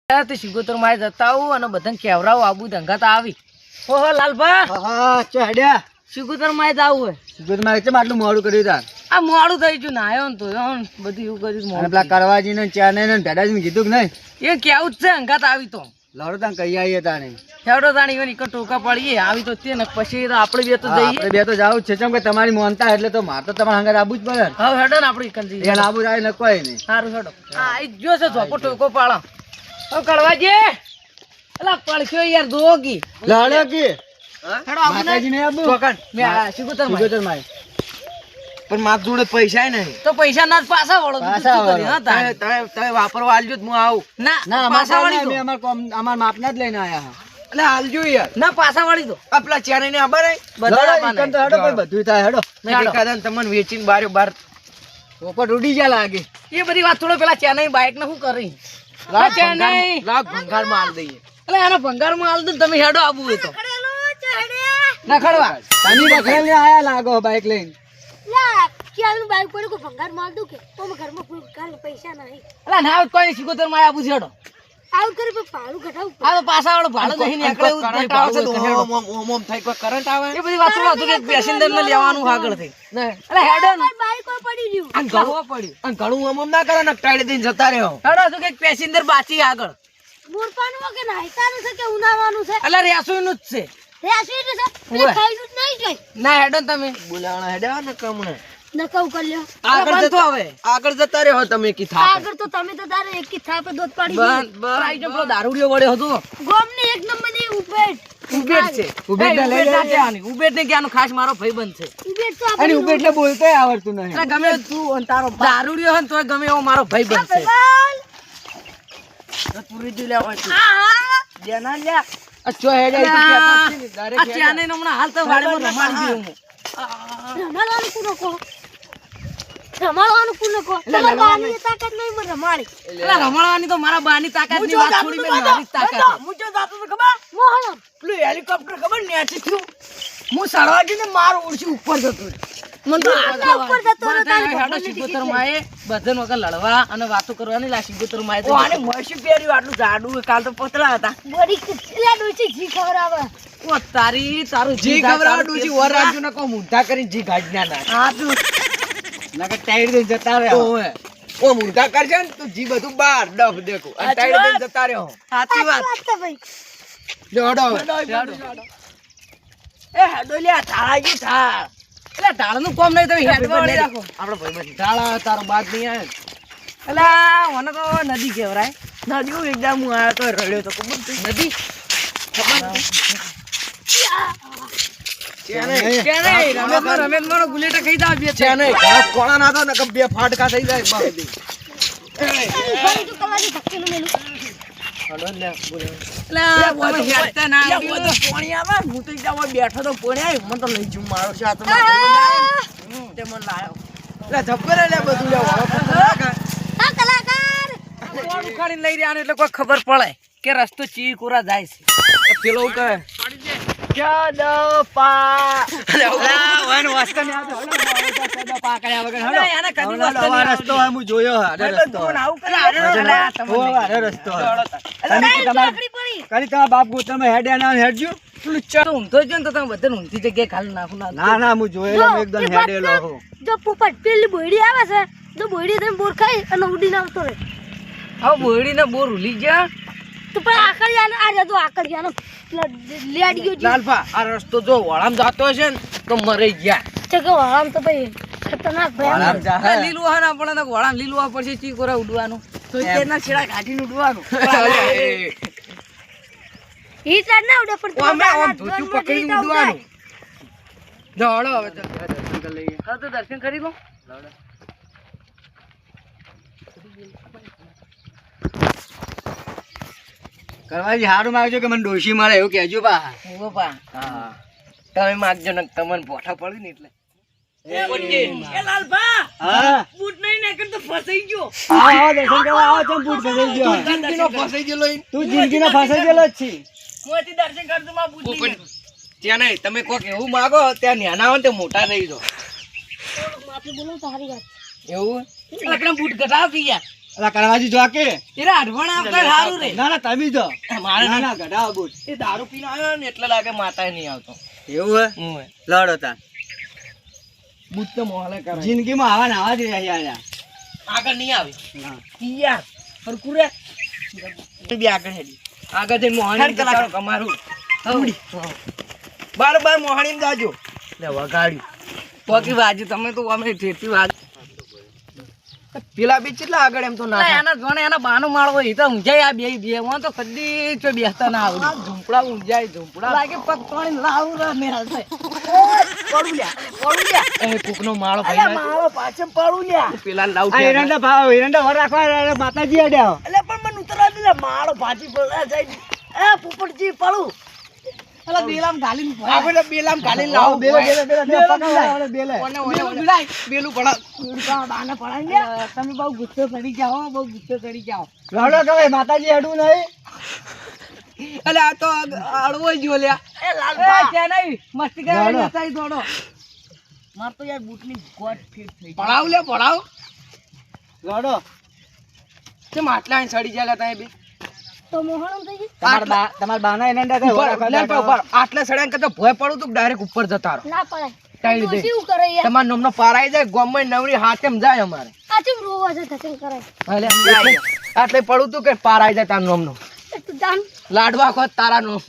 તે સિગોતર માં જતા આવું અને બધાને કેવરાવ આબુ ધંગા તો આવી ઓહો લાલભા હા ચડ્યા સિગોતર માં જ આવું હોય સિગોતર માં કેમ આટલું મોડું કર્યું તાર આ મોડું થઈ ગયું નાયો ને તો બધું એવું કર્યું અને પેલા કરવાજી ને ચા ને ભેડાજી કીધું કે નહીં એ કેવું જ છે હંગાત આવી તો લડો તાન કહી આવીએ તાણે હેડો તાણી એની એક ટોકા પડીએ આવી તો તે ને પછી તો આપણે બે તો જઈએ આપણે બે તો જાવ છે ચમ કે તમારી મોનતા એટલે તો માર તો તમારે હંગાત આબુ જ પડે ને હવે હેડો ને આપણે એકન જઈએ એને આબુ જાય ને કોઈ નહીં સારું હેડો હા આ જો છે ઝોપો ટોકો પાડો ઓ કડવાજી એલા પડખ્યો યાર દોગી લડો કે હેડો આપણે માતાજી ને આબુ ચોકન મે આ સિગોતર માં પણ માર જોડે પૈસા નહીં તો પૈસા ના જ પાછા વળો પાછા વળો. હા તારે તમે વાપરવા આલજો હું આવું ના ના પાછા વાળી દો અમાર માપના જ લઈને આયા એટલે હાલજો યાર ના પાછા વાળી દો આપલા ચારે ને ખબર હે બધા ઈકન તો હેડો ભાઈ બધું થાય હેડો મેં એકાદન તમને વેચીને બારે બાર પોપટ ઉડી ગયા લાગે એ બધી વાત થોડો પેલા ચેન્નઈ બાઈક ને શું કરી ચેન્નઈ લાખ ભંગાર માલ દઈએ એટલે આનો ભંગાર માં હાલ દો ને તમે હેડો આબુ હોય તો ના ખડવા તમે રખડેલ આયા લાગો બાઈક લઈને એટલે ના કોઈ સિગોતર માં આબુ છેડો આ તો પાછા વાળો ભાડો નહીં નીકળે એવું જ નહીં ભાડું હોય તો હેડો. ઓમ ઓમ થાય કોઈ કરંટ આવે એ બધી વાત થોડો હતું કે પેસેન્જર ને લેવાનું આગળ થઈ એટલે હેડો ને અને ઘણું પડ્યું અને ઘણું ઓમ ઓમ ના કરે ને ટાઈડે દઈને જતા રહ્યો હેડો હતું કે પેસેન્જર બાચી આગળ એટલે રેસુઈ નું જ છે ના હેડો ને તમે બોલાવણા હેડે ને કમણે એટલે આગળ બંધ તો જતા હવે આગળ જતા રહ્યો તમે કી થા બંધ આઈ જો પેલો દારૂડિયો વળ્યો હતો ઉબેટ છે ઉબેટ ને લઈ ના કહેવાની. ઉબેટ ને કહેવાનું ખાસ મારો ભાઈબંધ છે અને ઉભે એટલે બોલતાય આવડતું નહીં એટલે ગમે તું અને તારો દારૂડિયો હોય ને તોય ગમે એવો મારો ભાઈબંધ છે પૂરી દી લેવા છે જેના લ્યા આ ચો હેડે ઈ તો કહેતો જ છે ને, direct આ હેડે. ચેન્નઈ નો હમણાં હાલ તો વાડેમાં રમાડી દઉં હું. એટલે રમાડવાની તો મારા બાની તાકાત ની વાત છોડી મેં મારી જ તાકાત છે. હું જો જાતો તો ખબર પેલું હેલિકોપ્ટર ખબર નેચી થયું હું સળવાજી ને માર ઉડસી ઉપર જતો મને તો બધા હેડો સિગોતરમાં એ બધાને વગર લડવા અને વાતો કરવાની લા સિગોતરમાં એ તો આને મસી પહેર્યું આટલું જાડું કાલ તો પતલા હતા ઓ તારી તારું જી ખબર ડૂસી વર રાજુ ને કો મુંઢા કરીને જી ગાડી ના નાખ હા તું નકર ટાઈડ દઈને જતા રહ્યા ઓએ ઓ મુંઢા કરશે ને તો જી બધું બહાર ડફ દેખું અને ટાઈડ દઈને જતા રહ્યો સાચી વાત જોડો એ હેડો લ્યા થાળાજી થાળ એટલે ઢાળનું કોમ નહીં તમે હેડવા વાળી રાખો આપણો ભાઈ ઢાળા તારો બાદ નહીં આવે એટલે મને તો નદી કહેવરાય નદીઓ એકદમ હું આવ્યો તો રડ્યો તો ખબર છે નદી રમેશ ગુલેટા ખાઈ જાવ બે છે નહીં ઘણા કોણા ના તો ને બે ફાટકા થઈ જાય બાકી એટલે હેડતા ના આવડ્યું. પાણી આવે હું તો એકદમ બેઠો તો પોણી મને તો લઈ જઉં મારો છે આ તો મારો ભાઈબંધ આવે ને, તે મને લાયો એટલે ધબ્બર એટલે બધું લે કોણ ઉખાડીને લઈ રહ્યા એટલે કોઈ ખબર પડે કે રસ્તો ચી કોરા જાય છે પેલો કહે એને કદી વસ્તુ નહીં રસ્તો હોય હું જોયો હે, આડો રસ્તો હોય. આવું કરે આડે ઓ, આડો રસ્તો હોય. તમે કે તમારા બાપ ગોતરામાં હેડ્યા ના હેડજો પેલું ચડો ઊંધો જ ને તો તમે બધાને ઊંધી જગ્યાએ ખાલી નાખું ના ના ના હું જોયેલો હું એકદમ હેડેલો હું હવે બોયડીને બોર ઉલી ગયા લાલભા આ રસ્તો જો વળામ જાતો હશે ને તો મરી ગયા આરામ જા હે. લીલું હોય ને આપણને વળામ લીલું આ પડશે ચી કોરા ઉડવાનું તો તેના છેડા કાઢીને ઉડવાનું અમે આમ ધોતું પકડીને ઉડવાનું દોડો હવે તો દર્શન કરી લઈએ હા તો દર્શન કરી લો કરવાજી હારું માગજો કે મને ડોશી મારે એવું કહેજો બા ઉભો પા હા તમે માગજો ને તમને પોઠા પડી ને એટલે એ લાલભા હા બૂટ નહીં નાખે તો ફસાઈ ગયો આવો દર્શન કરવા આવો ચમ બૂટ ફસાઈ ગયો જિંદગીનો ફસાઈ ગયેલો ઈ. તું જિંદગીનો ફસાઈ ગયેલો જ છી મોતી દર્શન કરતો માં બૂટ નહીં પણ ત્યાં નહીં તમે કોક એવું માગો ત્યાં નાના હોય ને તે મોટા થઈ દો એવું લકડા બૂટ ઘટાવ કી યાર અલા કરવાજી જો કે એરા અડવણ આવતા સારું રે ના ના તમે જો મારે ના ના ગઢા બોલ એ દારૂ પીને આવ્યો ને એટલે લાગે માતાએ નહીં આવતો એવું હે લડો તા બુટ તો મોહલે કરે જિંદગીમાં આવા ને આવા જ રહ્યા યાર આગળ નહીં આવે ના યાર હરકુ રે બી આગળ હેડી આગળ જઈને મોહણી કલાક કમારું બાર મોહણી જાજો લે વગાડ્યું પોકી વાજુ તમે તો અમે ઠેઠી વાજ પેલા બી કેટલા આગળ એમ તો ના એના જોણે એના બાનો માળો એ તો ઊંઝાઈ આ બે માં તો કદી ચો બેસતા ના આવડે ઝૂંપડા ઊંઝાઈ ઝૂંપડા લાગે પગ તોડી લાવું રે મેરા છે પડું લ્યા એ કુકનો માળો ભાઈ માળો પાછળ પડું લ્યા પેલા લાવ આ એરંડા ભાવ એરંડા વર રાખવા માતાજી અડ્યા એટલે પણ મને ઉતરવા દે માળો ભાજી પડે જાય એ પોપટજી પડું અલા બેલામ ગાલીન આપણે બેલામ ગાલીન લાવો બેલે બેલે ઓને બિડાય બેલું પડા ઉડકા દાને પડાઈ ને તમે બહુ ગુસ્સો ચડી જાઓ બહુ ગુસ્સો ચડી જાઓ લડો તમે માતાજી અડવું નહીં અલે આ તો અડવો જ લ્યા એ લાલબા કે નહીં મસ્તી કરે નસાઈ દોડો માર તો યાર બૂટની ગોટ ફિટ થઈ પડાવ લે પડાવ લડો કે માટલા સડી જાય લે તઈ બે તો મોહણમ થઈ ગઈ તમાર બાના એરંડા તો વર રાખવા ઉપર આટલે સડ્યા કે તો ભય પડું તો ડાયરેક્ટ ઉપર જતા રહો ના પડાય કાઈ દે શું કરે યાર તમાર નોમનો પારાઈ જાય ગોમમાં નવરી હાથેમ જાય અમારે આ ચમ રોવા છે ધસન કરે ભલે આટલે પડું તું કે પારાઈ જાય તાર નોમનો તું જાન લાડવા ખોત તારા નોમ